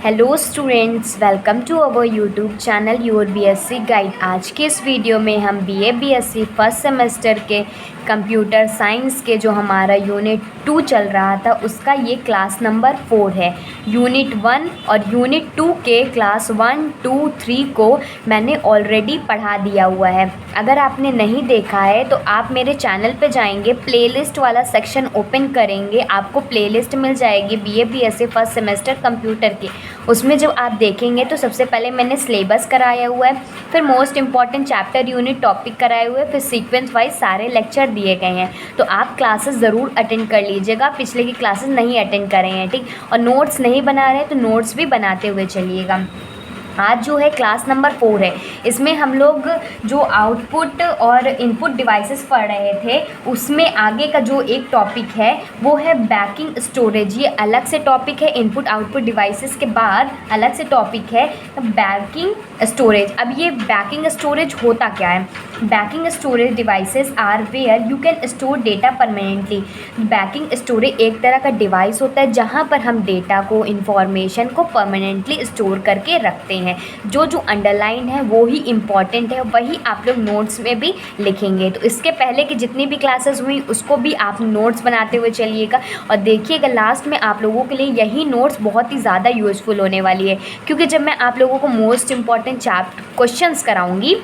Hello students, welcome to our YouTube channel your BSc guide. आज के इस video में हम बीए बीएससी फर्स्ट सेमेस्टर के कंप्यूटर साइंस के जो हमारा यूनिट 2 चल रहा था उसका ये क्लास नंबर 4 है। यूनिट 1 और यूनिट 2 के क्लास 1, 2, 3 को मैंने ऑलरेडी पढ़ा दिया हुआ है। अगर आपने नहीं देखा है तो आप मेरे चैनल पे जाएंगे, प्लेलिस्ट वाला सेक्शन ओपन करेंगे, आपको प्लेलिस्ट मिल जाएगी BA BSc first semester computer की। उसमें जब आप देखेंगे तो सबसे पहले मैंने सिलेबस कराया हुआ है, फिर most important chapter unit topic कराए हुए, फिर सीक्वेंस वाइज सारे लेक्चर दिए गए हैं। तो आप क्लासेस ज़रूर अटेंड कर लीजिएगा, पिछले की क्लासेस नहीं अटेंड कर रहे हैं, ठीक। और नोट्स नहीं बना रहे हैं तो नोट्स भी बनाते हुए चलिएगा। आज जो है क्लास नंबर 4 है। इसमें हम लोग जो आउटपुट और इनपुट डिवाइसेस पढ़ रहे थे उसमें आगे का जो एक टॉपिक है वो है बैकिंग स्टोरेज। ये अलग से टॉपिक है, इनपुट आउटपुट डिवाइसेस के बाद अलग से टॉपिक है बैकिंग स्टोरेज। अब ये बैकिंग स्टोरेज होता क्या है? Backing storage devices are where you can store data permanently. Backing storage एक तरह का डिवाइस होता है जहाँ पर हम डेटा को, इंफॉर्मेशन को परमानेंटली स्टोर करके रखते हैं। जो अंडरलाइन है वो ही इम्पॉर्टेंट है, वही आप लोग नोट्स में भी लिखेंगे। तो इसके पहले की जितनी भी क्लासेस हुई उसको भी आप नोट्स बनाते हुए चलिएगा और देखिएगा लास्ट में आप लोगों के लिए यही नोट्स बहुत ही ज़्यादा यूज़फुल होने वाली है। क्योंकि जब मैं आप लोगों को मोस्ट इम्पॉर्टेंट क्वेश्चंस कराऊंगी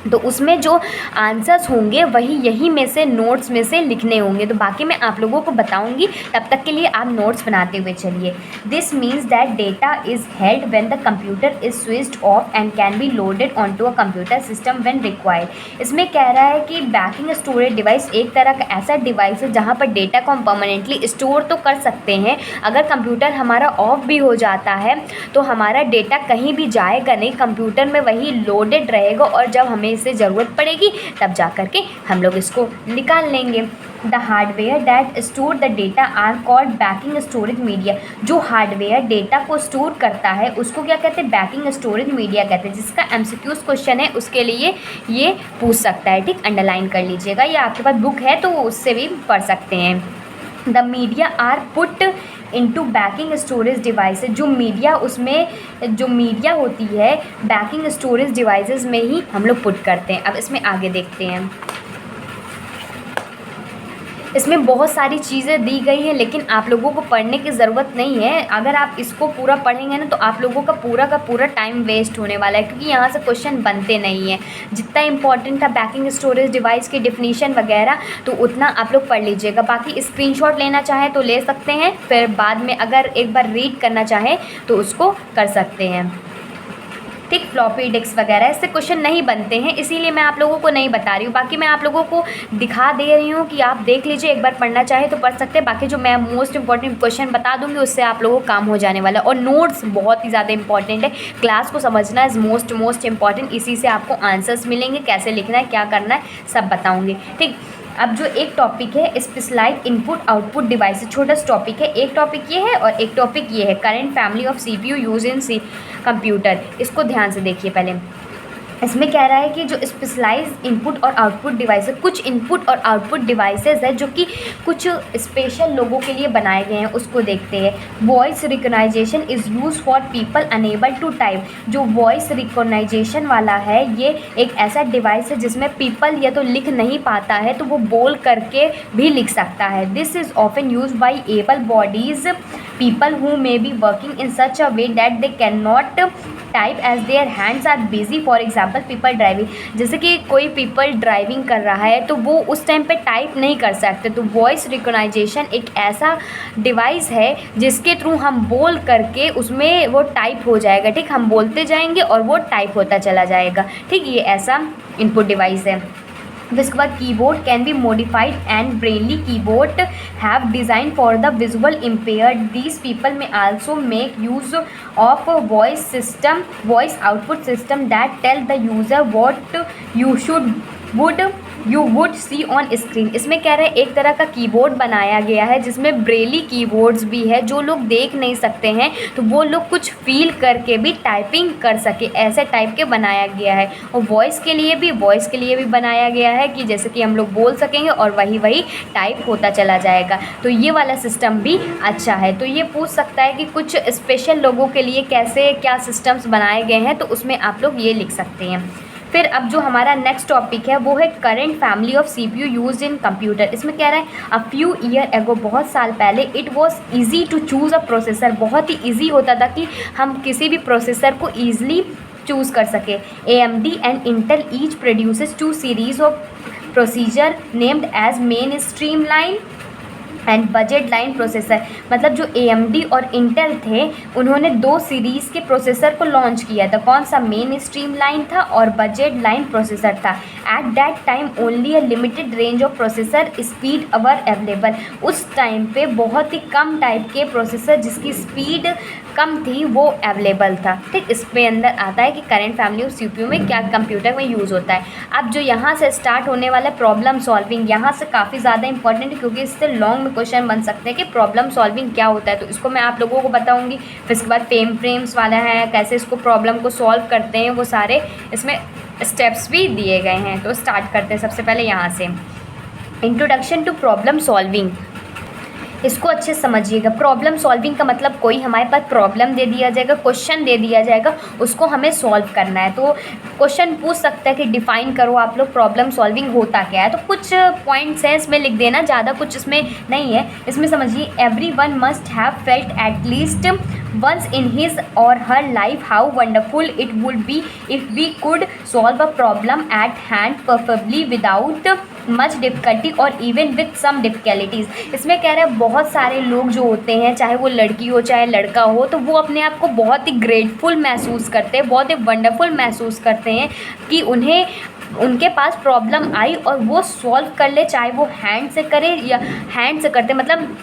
तो उसमें जो आंसर्स होंगे वही यही में से नोट्स में से लिखने होंगे। तो बाकी मैं आप लोगों को बताऊंगी, तब तक के लिए आप नोट्स बनाते हुए चलिए। This means that data is held when the computer is switched off and can be loaded on to a computer system when required. इसमें कह रहा है कि बैकिंग स्टोरेज डिवाइस एक तरह का ऐसा डिवाइस है जहाँ पर डेटा को हम परमानेंटली स्टोर तो कर सकते हैं। अगर कंप्यूटर हमारा ऑफ भी हो जाता है तो हमारा डेटा कहीं भी जाएगा नहीं, कंप्यूटर में वही लोडेड रहेगा और जब हमें इसे ज़रूरत पड़ेगी तब जा कर के हम लोग इसको निकाल लेंगे। The hardware that store the data are called backing storage media. जो हार्डवेयर डेटा को स्टोर करता है उसको क्या कहते हैं? बैकिंग स्टोरेज मीडिया कहते हैं। जिसका एमसीक्यूज क्वेश्चन है उसके लिए ये पूछ सकता है, ठीक। अंडरलाइन कर लीजिएगा, या आपके पास बुक है तो उससे भी पढ़ सकते हैं। The media are put into backing storage devices. जो मीडिया होती है बैकिंग स्टोरेज डिवाइसेस में ही हम लोग पुट करते हैं। अब इसमें आगे देखते हैं। इसमें बहुत सारी चीज़ें दी गई हैं लेकिन आप लोगों को पढ़ने की ज़रूरत नहीं है। अगर आप इसको पूरा पढ़ेंगे ना तो आप लोगों का पूरा टाइम वेस्ट होने वाला है, क्योंकि यहाँ से क्वेश्चन बनते नहीं हैं। जितना इंपॉर्टेंट था बैकिंग स्टोरेज डिवाइस की डिफिनीशन वगैरह तो उतना आप लोग पढ़ लीजिएगा। बाकी स्क्रीनशॉट लेना चाहें तो ले सकते हैं, फिर बाद में अगर एक बार रीड करना चाहें तो उसको कर सकते हैं, ठीक। फ्लॉपी डिस्क वगैरह इससे क्वेश्चन नहीं बनते हैं, इसीलिए मैं आप लोगों को नहीं बता रही हूँ। बाकी मैं आप लोगों को दिखा दे रही हूँ कि आप देख लीजिए, एक बार पढ़ना चाहे तो पढ़ सकते हैं। बाकी जो मैं मोस्ट इंपॉर्टेंट क्वेश्चन बता दूँगी उससे आप लोगों को काम हो जाने वाला है। और नोट्स बहुत ही ज़्यादा इंपॉर्टेंट है, क्लास को समझना इज़ मोस्ट इंपॉर्टेंट। इसी से आपको आंसर्स मिलेंगे, कैसे लिखना है, क्या करना है, सब बताऊँगी, ठीक। अब जो एक टॉपिक है स्पेशलाइज्ड इनपुट आउटपुट डिवाइस, छोटा सा टॉपिक है। एक टॉपिक ये है और एक टॉपिक ये है current family of CPU use in computer. इसको ध्यान से देखिए पहले। इसमें कह रहा है कि जो स्पेशलाइज्ड इनपुट और आउटपुट डिवाइस है, कुछ इनपुट और आउटपुट डिवाइसेस है जो कि कुछ स्पेशल लोगों के लिए बनाए गए हैं, उसको देखते हैं। Voice recognisation is use for people enable to type. जो वॉइस रिकॉग्नाइजेशन वाला है ये एक ऐसा डिवाइस है जिसमें पीपल या तो लिख नहीं पाता है तो वो बोल करके भी लिख सकता है। This is often use by able bodies people who may be working in such a way that they can not type as their hands are busy. For example people driving, जैसे कि कोई पीपल ड्राइविंग कर रहा है तो वो उस time पे टाइप नहीं कर सकते। तो वॉइस रिकॉग्नाइजेशन एक ऐसा डिवाइस है जिसके थ्रू हम बोल करके उसमें वो टाइप हो जाएगा, ठीक। हम बोलते जाएंगे और वो टाइप होता चला जाएगा, ठीक। ये ऐसा इनपुट डिवाइस है। इसके बाद keyboard can be modified and braille keyboard have design for the visual impaired. These people may also make use of voice output system that tell the user what you should would you would see on screen. इसमें कह रहे हैं एक तरह का keyboard बनाया गया है जिसमें ब्रेली कीबोर्ड्स भी है, जो लोग देख नहीं सकते हैं तो वो लोग कुछ फील करके भी टाइपिंग कर सके, ऐसे टाइप के बनाया गया है। और वॉइस के लिए भी बनाया गया है कि जैसे कि हम लोग बोल सकेंगे और वही टाइप होता चला जाएगा। तो ये वाला सिस्टम भी अच्छा है। तो ये पूछ सकता है कि कुछ स्पेशल लोगों के लिए कैसे क्या सिस्टम्स बनाए गए हैं, तो उसमें आप लोग ये लिख सकते हैं। फिर अब जो हमारा नेक्स्ट टॉपिक है वो है current family of CPU used in computer. इसमें कह रहा है अ फ्यू ईयर एगो, बहुत साल पहले, it was easy to choose a processor. बहुत ही ईजी होता था कि हम किसी भी प्रोसेसर को ईजिली चूज़ कर सके। AMD and Intel each produces 2 series of procedure named as main stream line and budget line processor. मतलब जो AMD और इंटेल थे उन्होंने 2 सीरीज़ के प्रोसेसर को लॉन्च किया था। कौन सा? मेन स्ट्रीम लाइन था और बजट लाइन प्रोसेसर था। At that time only a limited range of processor speed our available. उस टाइम पे बहुत ही कम टाइप के प्रोसेसर जिसकी स्पीड कम थी वो अवेलेबल था। ठीक, इसमें अंदर आता है कि करंट फैमिली ऑफ CPU में क्या कंप्यूटर में यूज़ होता है। अब जो यहाँ से स्टार्ट होने वाला प्रॉब्लम सॉल्विंग, यहाँ से काफ़ी ज़्यादा इंपॉर्टेंट है क्योंकि इससे लॉन्ग में क्वेश्चन बन सकते हैं कि प्रॉब्लम सॉल्विंग क्या होता है। तो इसको मैं आप लोगों को बताऊँगी। फिर इसके बाद फ्रेम्स वाला है, कैसे इसको प्रॉब्लम को सॉल्व करते हैं, वो सारे इसमें स्टेप्स भी दिए गए हैं। तो स्टार्ट करते हैं सबसे पहले यहाँ से, इंट्रोडक्शन टू प्रॉब्लम सॉल्विंग। इसको अच्छे से समझिएगा। प्रॉब्लम सॉल्विंग का मतलब कोई हमारे पास प्रॉब्लम दे दिया जाएगा, क्वेश्चन दे दिया जाएगा, उसको हमें सॉल्व करना है। तो क्वेश्चन पूछ सकता है कि डिफ़ाइन करो आप लोग प्रॉब्लम सॉल्विंग होता क्या है। तो कुछ पॉइंट्स हैं इसमें लिख देना, ज़्यादा कुछ इसमें नहीं है। इसमें समझिए, everyone must have felt at least once in his or her life how wonderful it would be if we could solve a problem at hand perfectly without much difficulty or even with some difficulties। इसमें कह रहे हैं बहुत सारे लोग जो होते हैं, चाहे वो लड़की हो चाहे लड़का हो, तो वो अपने आप को बहुत ही ग्रेटफुल महसूस करते हैं, बहुत ही वंडरफुल महसूस करते हैं कि उनके पास प्रॉब्लम आई और वो सॉल्व कर ले, चाहे वो हैंड से करे या हैंड से करते। मतलब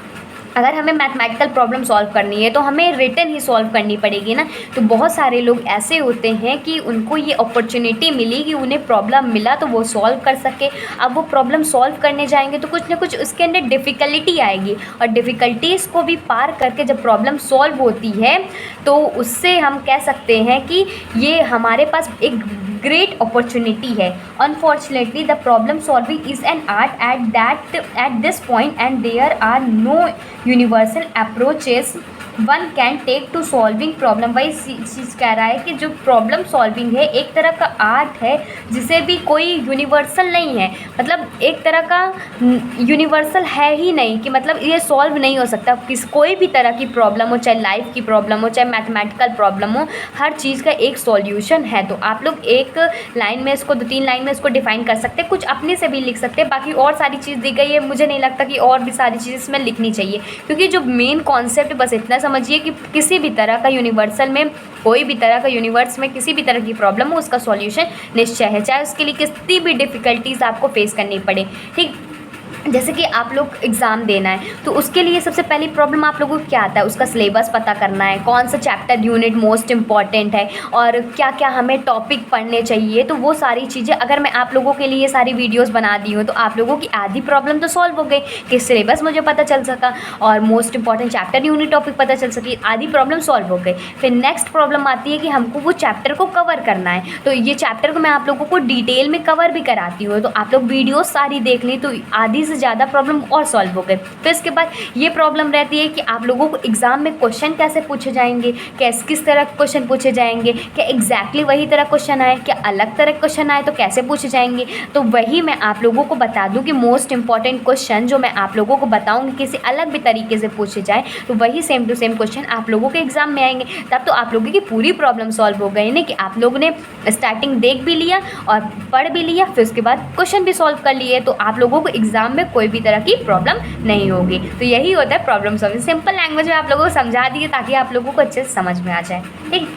अगर हमें मैथमेटिकल प्रॉब्लम सॉल्व करनी है तो हमें रिटन ही सॉल्व करनी पड़ेगी ना। तो बहुत सारे लोग ऐसे होते हैं कि उनको ये अपॉर्चुनिटी मिली कि उन्हें प्रॉब्लम मिला तो वो सॉल्व कर सके। अब वो प्रॉब्लम सॉल्व करने जाएंगे तो कुछ ना कुछ उसके अंदर डिफ़िकल्टी आएगी, और डिफ़िकल्टीज़ को भी पार करके जब प्रॉब्लम सॉल्व होती है तो उससे हम कह सकते हैं कि ये हमारे पास एक great opportunity है। Unfortunately, the problem solving is an art at this point, and there are no universal approaches one can take to solving problem। वही चीज़ कह रहा है कि जो प्रॉब्लम सॉल्विंग है एक तरह का आर्ट है जिसे भी कोई यूनिवर्सल नहीं है। मतलब एक तरह का यूनिवर्सल है ही नहीं कि मतलब ये सॉल्व नहीं हो सकता। कोई भी तरह की प्रॉब्लम हो, चाहे लाइफ की प्रॉब्लम हो चाहे मैथमेटिकल प्रॉब्लम हो, हर चीज़ का एक सॉल्यूशन है। तो आप लोग एक लाइन में इसको, 2-3 लाइन में इसको डिफ़ाइन कर सकते हैं, कुछ अपने से भी लिख सकते हैं। बाकी और सारी चीज़ दी गई है, मुझे नहीं लगता कि और भी सारी चीज़ इसमें लिखनी चाहिए, क्योंकि जो मेन कॉन्सेप्ट बस इतना समझिए कि किसी भी तरह का यूनिवर्सल में, कोई भी तरह का यूनिवर्स में किसी भी तरह की प्रॉब्लम हो, उसका सॉल्यूशन निश्चय है, चाहे उसके लिए कितनी भी डिफ़िकल्टीज़ आपको फेस करनी पड़े। ठीक, जैसे कि आप लोग एग्ज़ाम देना है तो उसके लिए सबसे पहली प्रॉब्लम आप लोगों को क्या आता है, उसका सिलेबस पता करना है, कौन सा चैप्टर यूनिट मोस्ट इम्पॉर्टेंट है और क्या क्या हमें टॉपिक पढ़ने चाहिए। तो वो सारी चीज़ें अगर मैं आप लोगों के लिए सारी वीडियोस बना दी हूँ तो आप लोगों की आधी प्रॉब्लम तो सॉल्व हो गई कि सिलेबस मुझे पता चल सका और most important chapter unit topic पता चल सकी, आधी प्रॉब्लम सॉल्व हो गई। फिर नेक्स्ट प्रॉब्लम आती है कि हमको वो चैप्टर को कवर करना है, तो ये चैप्टर को मैं आप लोगों को डिटेल में कवर भी कराती हूँ, तो आप लोग वीडियोस सारी देख ली तो आधी से ज़्यादा प्रॉब्लम और सॉल्व हो गए। फिर इसके बाद ये प्रॉब्लम रहती है कि आप लोगों को एग्ज़ाम में क्वेश्चन कैसे पूछे जाएंगे, किस तरह क्वेश्चन पूछे जाएंगे, क्या एग्जैक्टली वही तरह क्वेश्चन आए, क्या अलग तरह क्वेश्चन आए तो कैसे पूछे जाएंगे। तो वही मैं आप लोगों को बता दूं कि मोस्ट इंपॉर्टेंट क्वेश्चन जो मैं आप लोगों को बताऊंगी किसी अलग भी तरीके से पूछे जाए तो वही सेम टू सेम क्वेश्चन आप लोगों के एग्जाम में आएंगे। तब तो आप लोगों की पूरी प्रॉब्लम सॉल्व हो गई ना, कि आप लोगों ने स्टार्टिंग देख भी लिया और पढ़ भी लिया, फिर उसके बाद क्वेश्चन भी सॉल्व कर लिए, तो आप लोगों को एग्जाम में कोई भी तरह की प्रॉब्लम नहीं होगी। तो यही होता है प्रॉब्लम सॉल्विंग। सिंपल लैंग्वेज में आप लोगों को समझा दिए ताकि आप लोगों को अच्छे से समझ में आ जाए। ठीक,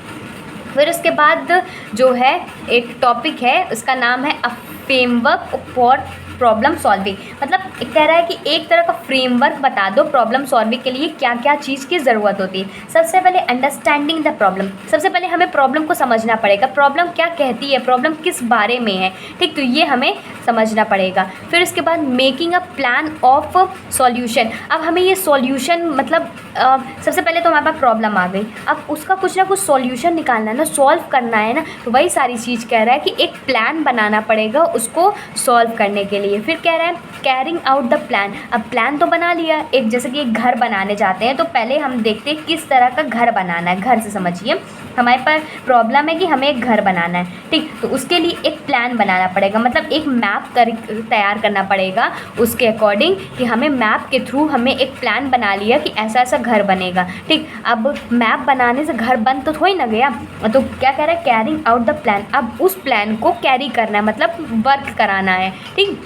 फिर उसके बाद जो है एक टॉपिक है, उसका नाम है a framework for problem solving, मतलब कह रहा है कि एक तरह का फ्रेमवर्क बता दो प्रॉब्लम सॉल्विंग के लिए क्या क्या चीज़ की ज़रूरत होती है। सबसे पहले अंडरस्टैंडिंग द प्रॉब्लम, सबसे पहले हमें प्रॉब्लम को समझना पड़ेगा, प्रॉब्लम क्या कहती है, प्रॉब्लम किस बारे में है, ठीक, तो ये हमें समझना पड़ेगा। फिर उसके बाद making a plan of solution, अब हमें ये सॉल्यूशन मतलब सबसे पहले तो हमारे पास प्रॉब्लम आ गई, अब उसका कुछ ना कुछ सॉल्यूशन निकालना है ना, सॉल्व करना है ना, तो वही सारी चीज़ कह रहा है कि एक प्लान बनाना पड़ेगा उसको सॉल्व करने के लिए। फिर कह रहा है कैरिंग आउट द प्लान, अब प्लान तो बना लिया, एक जैसे कि एक घर बनाने जाते हैं तो पहले हम देखते हैं किस तरह का घर बनाना है, घर से समझिए हमारे पास प्रॉब्लम है कि हमें एक घर बनाना है, ठीक, तो उसके लिए एक प्लान बनाना पड़ेगा, मतलब एक मैप तैयार करना पड़ेगा उसके अकॉर्डिंग कि हमें मैप के थ्रू हमें एक प्लान बना लिया कि ऐसा ऐसा घर बनेगा, ठीक। अब मैप बनाने से घर बन तो थोड़ी ना गया, तो क्या कह रहा है कैरिंग आउट द प्लान, अब उस प्लान को कैरी करना है, मतलब वर्क कराना है, ठीक।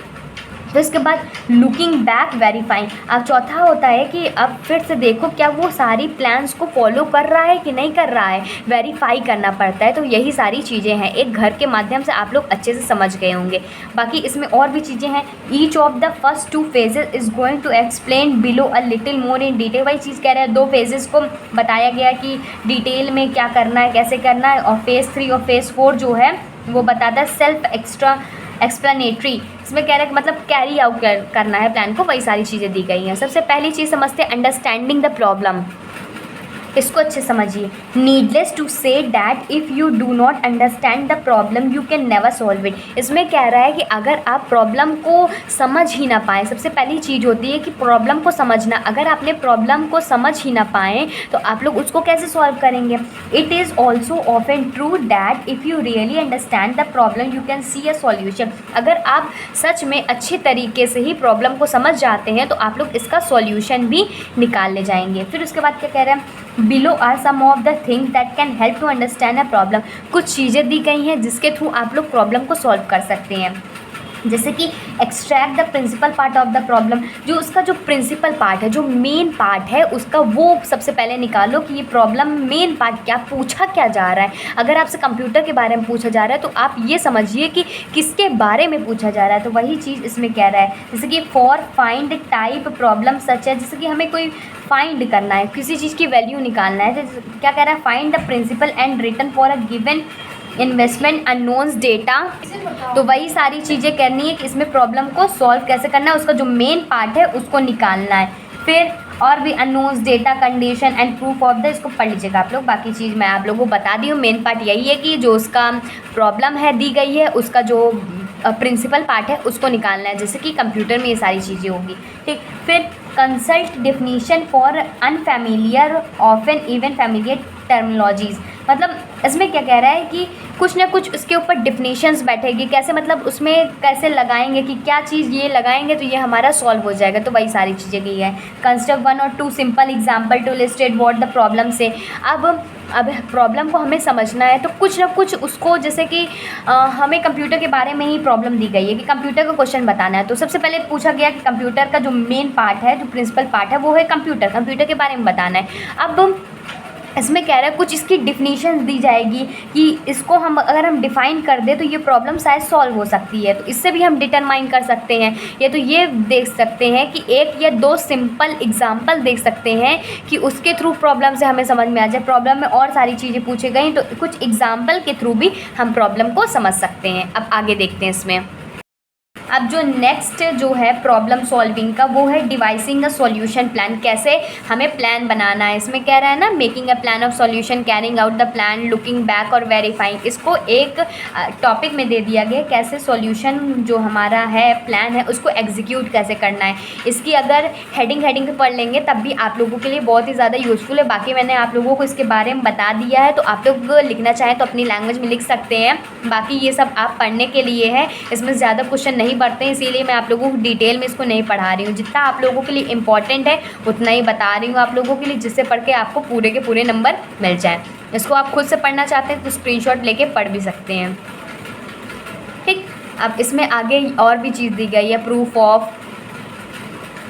तो इसके बाद लुकिंग बैक वेरीफाइंग, अब चौथा होता है कि अब फिर से देखो क्या वो सारी प्लान्स को फॉलो कर रहा है कि नहीं कर रहा है, वेरीफाई करना पड़ता है। तो यही सारी चीज़ें हैं, एक घर के माध्यम से आप लोग अच्छे से समझ गए होंगे। बाकी इसमें और भी चीज़ें हैं, each of the first 2 phases is going to explain below a little more in detail, वही चीज़ कह रहे हैं 2 फेजेस को बताया गया कि डिटेल में क्या करना है, कैसे करना है, और फेज़ 3 और फेज़ 4 जो है वो बताता है सेल्फ एक्सप्लेनेटरी, इसमें कह रहा है कि मतलब कैरी आउट करना है प्लान को, वही सारी चीज़ें दी गई हैं। सबसे पहली चीज़ समझते हैं अंडरस्टैंडिंग द प्रॉब्लम, इसको अच्छे समझिए। Needless to say that if you do not understand the problem you can never solve it, इसमें कह रहा है कि अगर आप प्रॉब्लम को समझ ही ना पाएँ, सबसे पहली चीज़ होती है कि प्रॉब्लम को समझना, अगर आपने प्रॉब्लम को समझ ही ना पाएँ तो आप लोग उसको कैसे सॉल्व करेंगे। It is also often true that if you really understand the problem you can see a solution, अगर आप सच में अच्छे तरीके से ही प्रॉब्लम को समझ जाते हैं तो आप लोग इसका सॉल्यूशन भी निकाल ले जाएंगे। फिर उसके बाद क्या कह रहे हैं, below are some of the things that can help to understand a problem, कुछ चीज़ें दी गई हैं जिसके थ्रू आप लोग प्रॉब्लम को सॉल्व कर सकते हैं। जैसे कि extract the principal part of the problem, जो उसका जो प्रिंसिपल पार्ट है, जो मेन पार्ट है उसका, वो सबसे पहले निकालो कि ये प्रॉब्लम मेन पार्ट क्या पूछा क्या जा रहा है। अगर आपसे कंप्यूटर के बारे में पूछा जा रहा है तो आप ये समझिए कि किसके बारे में पूछा जा रहा है, तो वही चीज़ इसमें कह रहा है। जैसे कि for find type problem such है, जैसे कि हमें कोई फाइंड करना है, किसी चीज़ की वैल्यू निकालना है, जैसे क्या कह रहा है, find the principal and return for a given investment unknowns data, तो वही सारी चीज़ें करनी है कि इसमें प्रॉब्लम को सॉल्व कैसे करना है, उसका जो मेन पार्ट है उसको निकालना है। फिर और भी unknowns data condition and proof of the, इसको पढ़ लीजिएगा आप लोग, बाकी चीज़ मैं आप लोगों को बता दी हूँ। मेन पार्ट यही है कि जो उसका प्रॉब्लम है दी गई है उसका जो प्रिंसिपल पार्ट है उसको निकालना है, जैसे कि कंप्यूटर में ये सारी चीज़ें होगी, ठीक। फिर consult definition for unfamiliar often even familiar terminologies, मतलब इसमें क्या कह रहा है कि कुछ ना कुछ उसके ऊपर डिफिनीशंस बैठेगी, कैसे मतलब उसमें कैसे लगाएंगे कि क्या चीज़ ये लगाएंगे तो ये हमारा सॉल्व हो जाएगा, तो वही सारी चीज़ें की है। कंस्ट्रक्ट 1 और 2 simple example to illustrate what the problem say, अब प्रॉब्लम को हमें समझना है तो कुछ ना कुछ उसको, जैसे कि हमें कंप्यूटर के बारे में ही प्रॉब्लम दी गई है कि कंप्यूटर का क्वेश्चन बताना है, तो सबसे पहले पूछा गया कि कंप्यूटर का जो मेन पार्ट है, जो प्रिंसिपल पार्ट है वो है कंप्यूटर के बारे में बताना है। अब इसमें कह रहा है कुछ इसकी डिफिनीशन दी जाएगी कि इसको हम अगर हम डिफ़ाइन कर दें तो ये प्रॉब्लम शायद सॉल्व हो सकती है, तो इससे भी हम डिटरमाइन कर सकते हैं, या तो ये देख सकते हैं कि 1 या 2 सिंपल एग्जांपल देख सकते हैं कि उसके थ्रू प्रॉब्लम से हमें समझ में आ जाए। प्रॉब्लम में और सारी चीज़ें पूछी गई तो कुछ एग्जाम्पल के थ्रू भी हम प्रॉब्लम को समझ सकते हैं। अब आगे देखते हैं इसमें। अब जो नेक्स्ट जो है प्रॉब्लम सॉल्विंग का वो है डिवाइसिंग अ सॉल्यूशन प्लान, कैसे हमें प्लान बनाना है। इसमें कह रहा है ना making a plan of solution, carrying out the plan, looking back और वेरीफाइंग, इसको एक टॉपिक में दे दिया गया कैसे सॉल्यूशन जो हमारा है प्लान है उसको एग्जीक्यूट कैसे करना है। इसकी अगर हेडिंग पे पढ़ लेंगे तब भी आप लोगों के लिए बहुत ही ज़्यादा यूज़फुल है। बाकी मैंने आप लोगों को इसके बारे में बता दिया है, तो आप लोग लिखना चाहें तो अपनी लैंग्वेज में लिख सकते हैं। बाकी ये सब आप पढ़ने के लिए है, इसमें ज़्यादा क्वेश्चन नहीं बढ़ते हैं, इसीलिए मैं आप लोगों को डिटेल में इसको नहीं पढ़ा रही हूँ। जितना आप लोगों के लिए इम्पॉर्टेंट है उतना ही बता रही हूँ आप लोगों के लिए, जिससे पढ़ के आपको पूरे के पूरे नंबर मिल जाए। इसको आप खुद से पढ़ना चाहते हैं तो स्क्रीनशॉट लेके पढ़ भी सकते हैं, ठीक। अब इसमें आगे और भी चीज़ दी गई है, प्रूफ ऑफ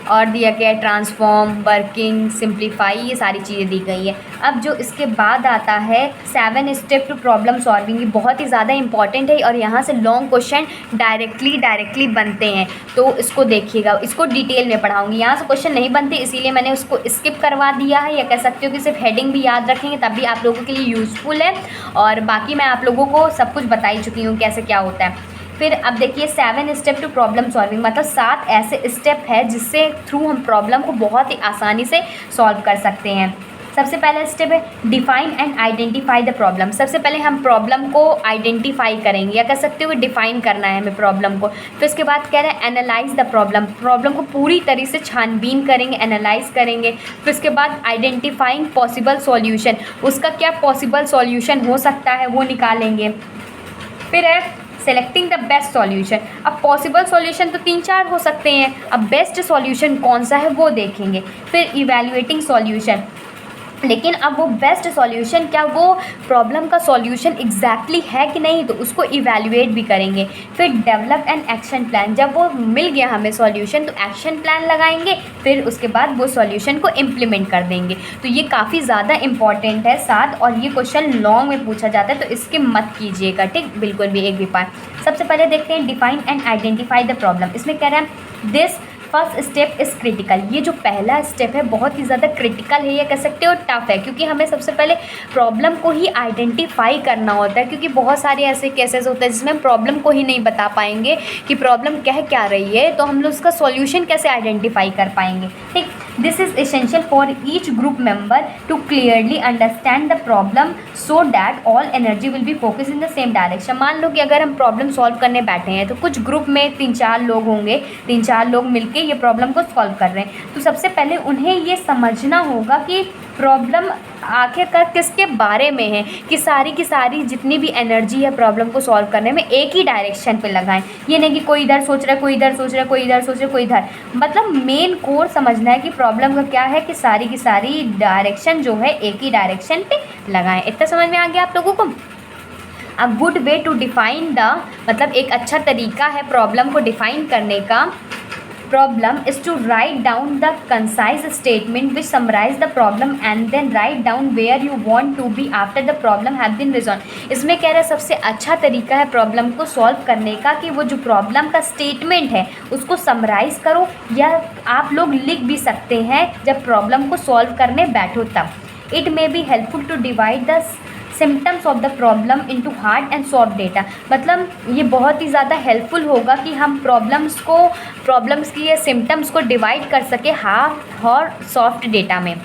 और दिया गया है ट्रांसफॉर्म, वर्किंग, सिंप्लीफाई, ये सारी चीज़ें दी गई है। अब जो इसके बाद आता है 7 स्टेप टू प्रॉब्लम सॉल्विंग, ये बहुत ही ज़्यादा इंपॉर्टेंट है और यहाँ से लॉन्ग क्वेश्चन डायरेक्टली बनते हैं, तो इसको देखिएगा, इसको डिटेल में पढ़ाऊँगी। यहाँ से क्वेश्चन नहीं बनते इसीलिए मैंने उसको स्किप करवा दिया है, या कह सकते हो कि सिर्फ हेडिंग भी याद रखेंगे तब भी आप लोगों के लिए यूज़फुल है, और बाकी मैं आप लोगों को सब कुछ बता ही चुकी हूँ कैसे क्या होता है। फिर अब देखिए 7 स्टेप टू प्रॉब्लम सॉल्विंग, मतलब 7 ऐसे स्टेप है जिससे थ्रू हम प्रॉब्लम को बहुत ही आसानी से सॉल्व कर सकते हैं। सबसे पहला स्टेप है define and identify the problem. सबसे पहले हम प्रॉब्लम को आइडेंटिफाई करेंगे, या कह सकते हो डिफाइन करना है हमें प्रॉब्लम को। फिर उसके बाद कह रहे हैं एनालाइज द प्रॉब्लम, प्रॉब्लम को पूरी तरीके से छानबीन करेंगे, एनालाइज करेंगे। फिर उसके बाद आइडेंटिफाइंग पॉसिबल सॉल्यूशन, उसका क्या पॉसिबल सॉल्यूशन हो सकता है वो निकालेंगे। फिर है सेलेक्टिंग द बेस्ट सॉल्यूशन, अब पॉसिबल सॉल्यूशन तो 3-4 हो सकते हैं, अब बेस्ट सॉल्यूशन कौन सा है वो देखेंगे। फिर इवैल्यूएटिंग सॉल्यूशन, लेकिन अब वो बेस्ट सॉल्यूशन क्या वो प्रॉब्लम का सॉल्यूशन एग्जैक्टली है कि नहीं, तो उसको इवैल्यूएट भी करेंगे। फिर डेवलप एन एक्शन प्लान, जब वो मिल गया हमें सॉल्यूशन तो एक्शन प्लान लगाएंगे, फिर उसके बाद वो सॉल्यूशन को इम्प्लीमेंट कर देंगे। तो ये काफ़ी ज़्यादा इंपॉर्टेंट है 7, और ये क्वेश्चन लॉन्ग में पूछा जाता है, तो इसके मत कीजिएगा, ठीक, बिल्कुल भी एक भी पार्ट। सबसे पहले देखते हैं define and identify the problem. इसमें कह रहा है this first step is critical, ये जो पहला स्टेप है बहुत ही ज़्यादा क्रिटिकल है, या कह सकते हो टफ है, क्योंकि हमें सबसे पहले प्रॉब्लम को ही आइडेंटिफाई करना होता है, क्योंकि बहुत सारे ऐसे केसेस होते हैं जिसमें हम प्रॉब्लम को ही नहीं बता पाएंगे कि प्रॉब्लम कह क्या रही है, तो हम लोग उसका सॉल्यूशन कैसे आइडेंटिफाई कर पाएंगे, ठीक। This is essential for each group member to clearly understand the problem so that all energy will be focus in the same direction. मान लो कि अगर हम प्रॉब्लम सॉल्व करने बैठे हैं तो कुछ ग्रुप में 3-4 लोग होंगे, 3-4 लोग मिलके ये प्रॉब्लम को सॉल्व कर रहे हैं, तो सबसे पहले उन्हें ये समझना होगा कि प्रॉब्लम आखिरकार किसके बारे में है, कि सारी की सारी जितनी भी एनर्जी है प्रॉब्लम को सॉल्व करने में एक ही डायरेक्शन पे लगाएं। ये नहीं कि कोई इधर सोच रहा है, कोई इधर सोच रहा है, कोई इधर सोच रहा है, कोई इधर, मतलब मेन कोर समझना है कि प्रॉब्लम का क्या है, कि सारी की सारी डायरेक्शन जो है एक ही डायरेक्शन पे लगाएं। इतना समझ में आ गया आप लोगों को। A good way to define the, मतलब एक अच्छा तरीका है प्रॉब्लम को डिफाइन करने का, problem is to write down the concise statement which summarize the problem and then write down where you want to be after the problem have been resolved। इसमें कह रहा है सबसे अच्छा तरीका है प्रॉब्लम को सॉल्व करने का कि वो जो प्रॉब्लम का स्टेटमेंट है उसको समराइज़ करो, या आप लोग लिख भी सकते हैं जब प्रॉब्लम को सॉल्व करने बैठो तब। It may be helpful to divide the symptoms of the problem into hard and soft data, मतलब ये बहुत ही ज़्यादा हेल्पफुल होगा कि हम प्रॉब्लम्स की ये सिम्टम्स को डिवाइड कर सके हार्ड और सॉफ्ट डेटा में।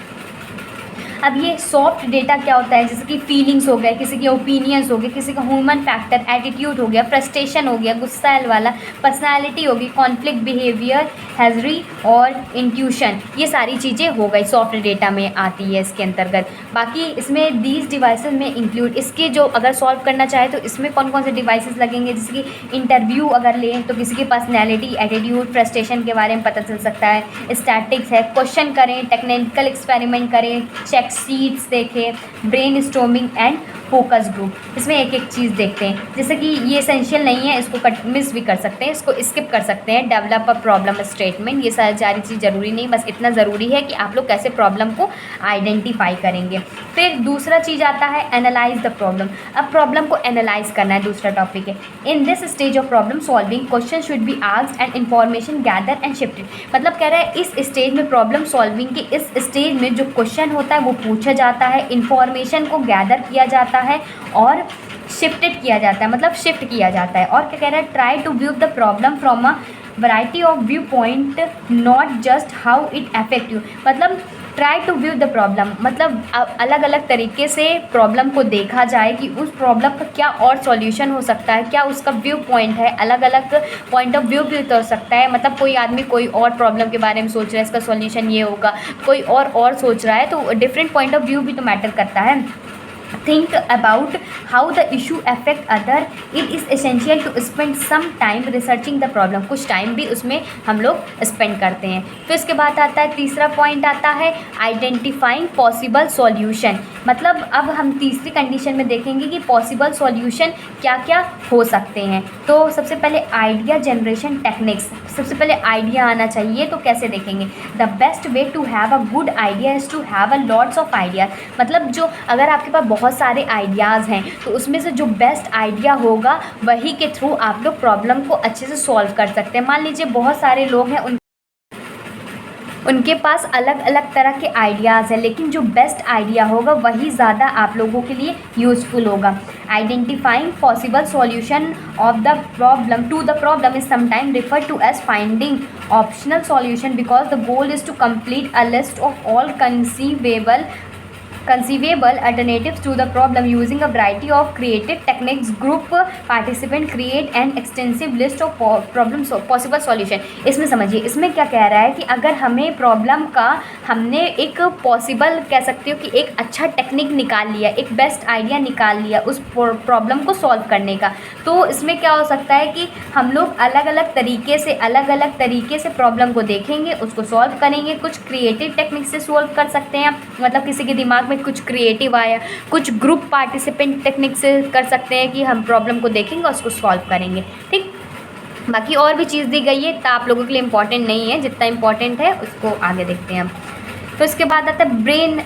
अब ये सॉफ्ट डेटा क्या होता है, जैसे कि फीलिंग्स हो गए, किसी के ओपिनियंस हो गए, किसी का ह्यूमन फैक्टर, एटीट्यूड हो गया, फ्रस्ट्रेशन हो गया, गुस्सा वाला, पर्सनालिटी होगी, कॉन्फ्लिक्ट बिहेवियर, हैजरी और इंट्यूशन, ये सारी चीज़ें हो गई सॉफ्ट डेटा में आती है इसके अंतर्गत। बाकी इसमें दीज डिवाइसेस में इंक्लूड, इसके जो अगर सॉल्व करना चाहे तो इसमें कौन कौन से डिवाइसेस लगेंगे, जैसे कि इंटरव्यू अगर लें तो किसी की पर्सनैलिटी, एटीट्यूड, फ्रस्ट्रेशन के बारे में पता चल सकता है। स्टैटिक्स है, क्वेश्चन करें, टेक्निकल एक्सपेरिमेंट करें, चेक सीट्स देखें, brain storming and focus group. इसमें एक एक चीज़ देखते हैं, जैसे कि ये एसेंशियल नहीं है, इसको कट मिस भी कर सकते हैं, इसको स्किप कर सकते हैं। डेवलप अ प्रॉब्लम स्टेटमेंट, ये सारी चीज़ ज़रूरी नहीं, बस इतना ज़रूरी है कि आप लोग कैसे प्रॉब्लम को आइडेंटिफाई करेंगे। फिर दूसरा चीज़ आता है एनालाइज द प्रॉब्लम। अब प्रॉब्लम को एनालाइज करना है, दूसरा टॉपिक है। In this stage of problem solving question should be asked and information gather and shifted, मतलब कह रहा है इस स्टेज में, प्रॉब्लम सॉल्विंग के इस स्टेज में जो क्वेश्चन होता है वो पूछा जाता है, इन्फॉर्मेशन को गैदर किया जाता है और शिफ्टेड किया जाता है, मतलब शिफ्ट किया जाता है। और क्या कह रहा है, try to view the problem from a variety of view point, not just how it affect you, मतलब try to view the problem, मतलब अलग अलग तरीके से प्रॉब्लम को देखा जाए कि उस प्रॉब्लम का क्या और सॉल्यूशन हो सकता है, क्या उसका व्यू पॉइंट है, अलग अलग पॉइंट ऑफ व्यू भी हो सकता है। मतलब कोई आदमी कोई और प्रॉब्लम के बारे में सोच रहा है, इसका सॉल्यूशन ये होगा, कोई और सोच रहा है, तो डिफरेंट पॉइंट ऑफ व्यू भी तो मैटर करता है। Think about how the issue affect other. It is essential to spend some time researching the problem. कुछ टाइम भी उसमें हम लोग स्पेंड करते हैं। फिर उसके बाद आता है तीसरा पॉइंट आता है आइडेंटिफाइंग पॉसिबल सॉल्यूशन, मतलब अब हम तीसरी कंडीशन में देखेंगे कि पॉसिबल सॉल्यूशन क्या क्या हो सकते हैं। तो सबसे पहले आइडिया जनरेशन टेक्निक्स, सबसे पहले आइडिया आना चाहिए। तो कैसे देखेंगे, the best way to have a good idea is to have a lots of idea. मतलब जो अगर आपके पास बहुत सारे आइडियाज़ हैं तो उसमें से जो बेस्ट आइडिया होगा वही के थ्रू आप लोग प्रॉब्लम को अच्छे से सॉल्व कर सकते हैं। मान लीजिए बहुत सारे लोग हैं, उनके पास अलग अलग तरह के आइडियाज़ हैं, लेकिन जो बेस्ट आइडिया होगा वही ज़्यादा आप लोगों के लिए यूज़फुल होगा। Identifying possible solution of the problem to the problem is sometime refer to as finding optional solution because the goal is to complete a list of all conceivable alternatives to the problem using a variety of creative techniques. Group participant create an extensive list of possible solution। इसमें समझिए, इसमें क्या कह रहा है कि अगर हमें प्रॉब्लम का हमने एक पॉसिबल कह सकते हो कि एक अच्छा टेक्निक निकाल लिया, एक बेस्ट आइडिया निकाल लिया उस प्रॉब्लम को सॉल्व करने का, तो इसमें क्या हो सकता है कि हम लोग अलग अलग तरीके से प्रॉब्लम को देखेंगे, उसको सॉल्व करेंगे। कुछ क्रिएटिव टेक्निक से सॉल्व कर सकते हैं, मतलब किसी के दिमाग में कुछ क्रिएटिव आया, कुछ ग्रुप पार्टिसिपेंट टेक्निक से कर सकते हैं कि हम प्रॉब्लम को देखेंगे और उसको सॉल्व करेंगे। ठीक, बाकी और भी चीज़ दी गई है, तो आप लोगों के लिए इम्पॉर्टेंट नहीं है, जितना इम्पॉर्टेंट है उसको आगे देखते हैं हम। तो इसके बाद आता है ब्रेन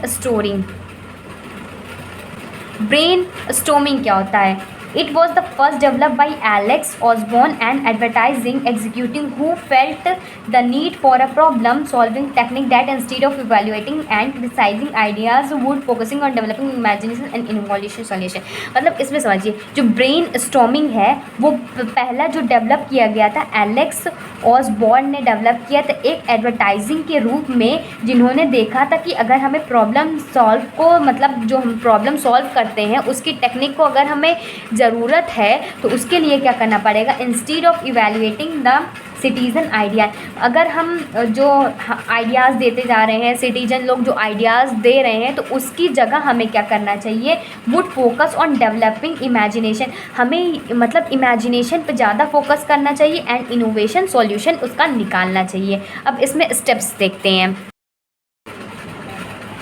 स्टॉर्मिंग क्या होता है। It was the first developed by Alex Osborne, an advertising executive who felt the need for a problem-solving technique that instead of evaluating and criticizing ideas would focusing on developing imagination and innovation solution। मतलब इसमें समझिए, जो brain storming है वो पहला जो develop किया गया था एलेक्स ऑसबॉर्न ने डेवलप किया था एक एडवर्टाइजिंग के रूप में, जिन्होंने देखा था कि अगर हमें प्रॉब्लम सॉल्व को, मतलब जो हम प्रॉब्लम सॉल्व करते हैं उसकी टेक्निक को अगर हमें ज़रूरत है तो उसके लिए क्या करना पड़ेगा, instead of evaluating the citizen idea. अगर हम जो आइडियाज़ देते जा रहे हैं, सिटीजन लोग जो आइडियाज़ दे रहे हैं, तो उसकी जगह हमें क्या करना चाहिए, would focus on developing imagination. हमें मतलब इमेजिनेशन पे ज़्यादा फोकस करना चाहिए एंड इनोवेशन सॉल्यूशन उसका निकालना चाहिए। अब इसमें स्टेप्स देखते हैं।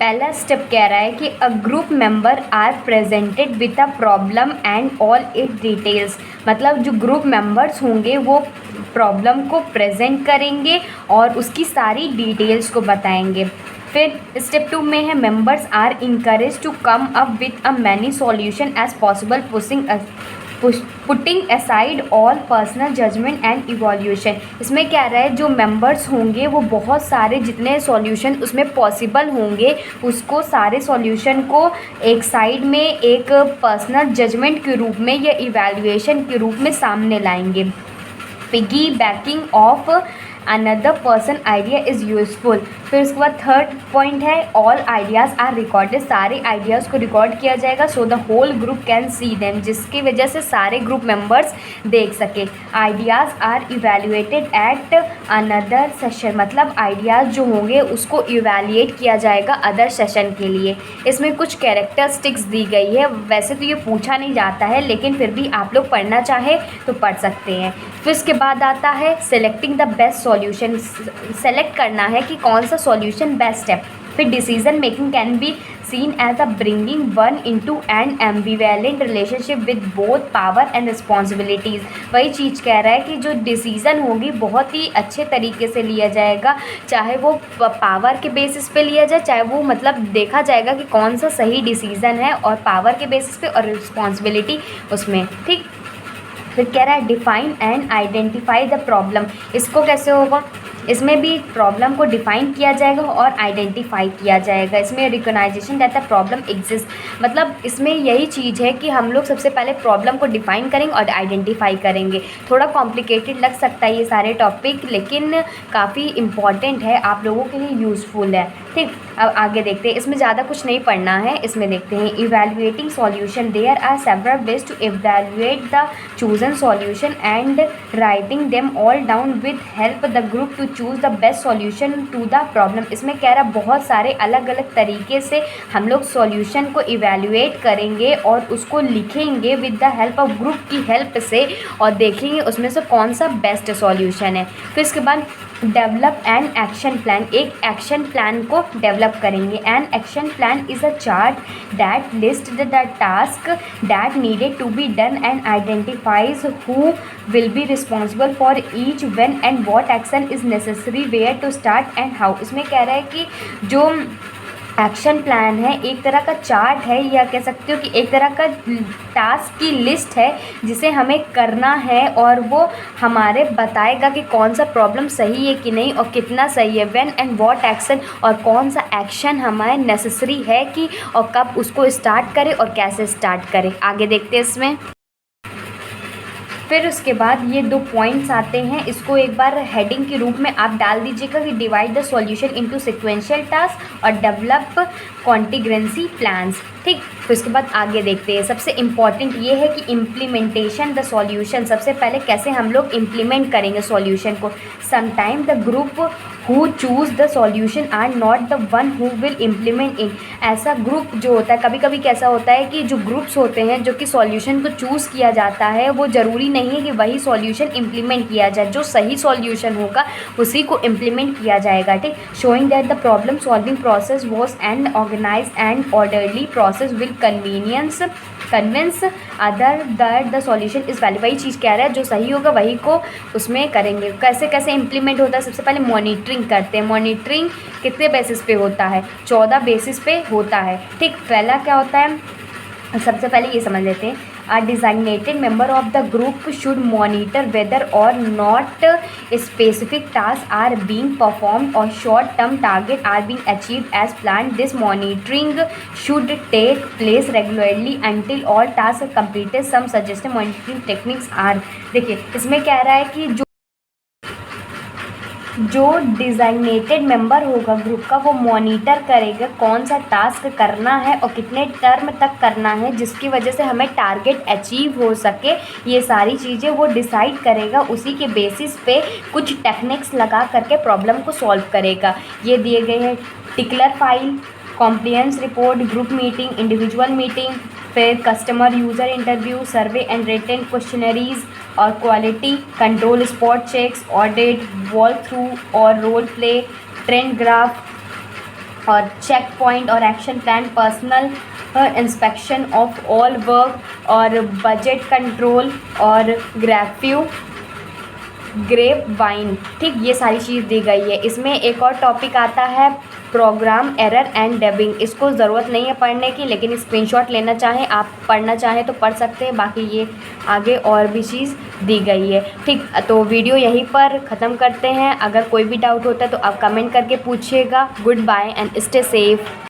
पहला स्टेप कह रहा है कि a group member are presented with a problem and all it details. मतलब जो ग्रुप मेंबर्स होंगे वो प्रॉब्लम को प्रेजेंट करेंगे और उसकी सारी डिटेल्स को बताएंगे। फिर स्टेप 2 में है members are encourage to come up with a many solution as possible putting aside all personal judgement and evolution. इसमें क्या रहा है, जो मेंबर्स होंगे वो बहुत सारे जितने सॉल्यूशन उसमें पॉसिबल होंगे उसको सारे सॉल्यूशन को एक साइड में एक पर्सनल जजमेंट के रूप में या इवैल्यूएशन के रूप में सामने लाएंगे। Piggy backing off another person idea is useful. फिर उसके बाद थर्ड पॉइंट है ऑल आइडियाज़ आर रिकॉर्डेड। सारे आइडियाज़ को रिकॉर्ड किया जाएगा so the whole group can see them, जिसकी वजह से सारे ग्रुप मेंबर्स देख सके। Ideas are evaluated at another session. मतलब आइडियाज़ जो होंगे उसको इवैल्यूएट किया जाएगा अदर सेशन के लिए। इसमें कुछ कैरेक्टरिस्टिक्स दी गई है, वैसे तो ये पूछा नहीं जाता है लेकिन फिर भी आप लोग पढ़ना चाहे तो पढ़ सकते हैं। फिर इसके बाद आता है selecting the best solution. Select करना है कि कौन सा सॉल्यूशन बेस्ट है। फिर decision making can be seen as a bringing one into an ambivalent relationship with both power and responsibilities. वही चीज़ कह रहा है कि जो डिसीज़न होगी बहुत ही अच्छे तरीके से लिया जाएगा, चाहे वो पावर के बेसिस पे लिया जाए, चाहे वो मतलब देखा जाएगा कि कौन सा सही डिसीज़न है और पावर के बेसिस पे और रिस्पॉन्सिबिलिटी उसमें। ठीक, फिर कह रहा है define and identify the problem. इसको कैसे होगा, इसमें भी प्रॉब्लम को डिफ़ाइन किया जाएगा और आइडेंटिफाई किया जाएगा। इसमें recognisation that the problem exist. मतलब इसमें यही चीज़ है कि हम लोग सबसे पहले प्रॉब्लम को डिफ़ाइन करेंगे और आइडेंटिफाई करेंगे। थोड़ा कॉम्प्लिकेटेड लग सकता है ये सारे टॉपिक, लेकिन काफ़ी इम्पॉर्टेंट है, आप लोगों के लिए यूज़फुल है। ठीक, अब आगे देखते हैं। इसमें ज़्यादा कुछ नहीं पढ़ना है, इसमें देखते हैं evaluating solution. There are several ways to evaluate the chosen solution and writing them all down with help the group to choose the best solution to the problem. इसमें कह रहा बहुत सारे अलग अलग तरीके से हम लोग सॉल्यूशन को इवैल्यूएट करेंगे और उसको लिखेंगे with the help of group की हेल्प से, और देखेंगे उसमें से कौन सा बेस्ट सॉल्यूशन है। फिर इसके बाद डेवलप एन एक्शन प्लान। एक एक्शन प्लान को उसको डेवलप करेंगे। An action plan is a chart that list the task that needed to be done and identifies who will be responsible for each when and what action is necessary where to start and how. इसमें कह रहा है कि जो action plan है एक तरह का चार्ट है, या कह सकते हो कि एक तरह का टास्क की लिस्ट है जिसे हमें करना है, और वो हमारे बताएगा कि कौन सा प्रॉब्लम सही है कि नहीं और कितना सही है, व्हेन एंड व्हाट एक्शन, और कौन सा एक्शन हमारे नेसेसरी है कि और कब उसको स्टार्ट करें और कैसे स्टार्ट करें। आगे देखते हैं इसमें। फिर उसके बाद ये 2 पॉइंट्स आते हैं, इसको एक बार हेडिंग के रूप में आप डाल दीजिएगा कि divide the solution into sequential task और डेवलप कॉन्टिग्रेंसी प्लान्स। ठीक, फिर उसके बाद आगे देखते हैं। सबसे इम्पॉर्टेंट ये है कि इम्प्लीमेंटेशन द सॉल्यूशन, सबसे पहले कैसे हम लोग इम्प्लीमेंट करेंगे सॉल्यूशन को। Sometime the group who choose the solution are not the one who will implement in. ऐसा ग्रुप जो होता है, कभी कभी कैसा होता है कि जो ग्रुप्स होते हैं जो कि सॉल्यूशन को चूज़ किया जाता है, वो ज़रूरी नहीं है कि वही सॉल्यूशन इम्प्लीमेंट किया जाए, जो सही सॉल्यूशन होगा उसी को इम्प्लीमेंट किया जाएगा। ठीक, showing that the problem solving process was an organise and orderly process will convince other that the solution is valid. वही चीज़ कह रहा है, जो सही होगा वही को उसमें करेंगे। कैसे कैसे इम्प्लीमेंट होता है, सबसे पहले मॉनिटरिंग करते हैं। मॉनिटरिंग कितने बेसिस पे होता है? 14 बेसिस पे होता है। ठीक, पहला क्या होता है, सबसे पहले ये समझ लेते हैं। A designated member of the group should monitor whether or not specific tasks are being performed or short-term targets are being achieved as planned. This monitoring should take place regularly until all tasks are completed. Some suggested monitoring techniques are, देखिए इसमें कह रहा है कि जो डिज़ाइनेटेड member होगा group का, वो मॉनिटर करेगा कौन सा टास्क करना है और कितने टर्म तक करना है, जिसकी वजह से हमें टारगेट अचीव हो सके। ये सारी चीज़ें वो डिसाइड करेगा, उसी के बेसिस पे कुछ टेक्निक्स लगा करके प्रॉब्लम को सॉल्व करेगा। ये दिए गए हैं tickler file, compliance report, group meeting, individual meeting, फिर customer user interview, survey and written questionnaires और quality control, spot checks, audit, walk through और रोल प्ले, ट्रेंड ग्राफ और चेक पॉइंट और action plan, personal inspection of all work और budget control और grapevine. ठीक, ये सारी चीज़ दी गई है। इसमें एक और टॉपिक आता है प्रोग्राम एरर एंड डबिंग। इसको ज़रूरत नहीं है पढ़ने की, लेकिन स्क्रीनशॉट लेना चाहें आप, पढ़ना चाहें तो पढ़ सकते हैं। बाकी ये आगे और भी चीज़ दी गई है। ठीक, तो वीडियो यहीं पर ख़त्म करते हैं। अगर कोई भी डाउट होता है तो आप कमेंट करके पूछिएगा। Goodbye and stay safe.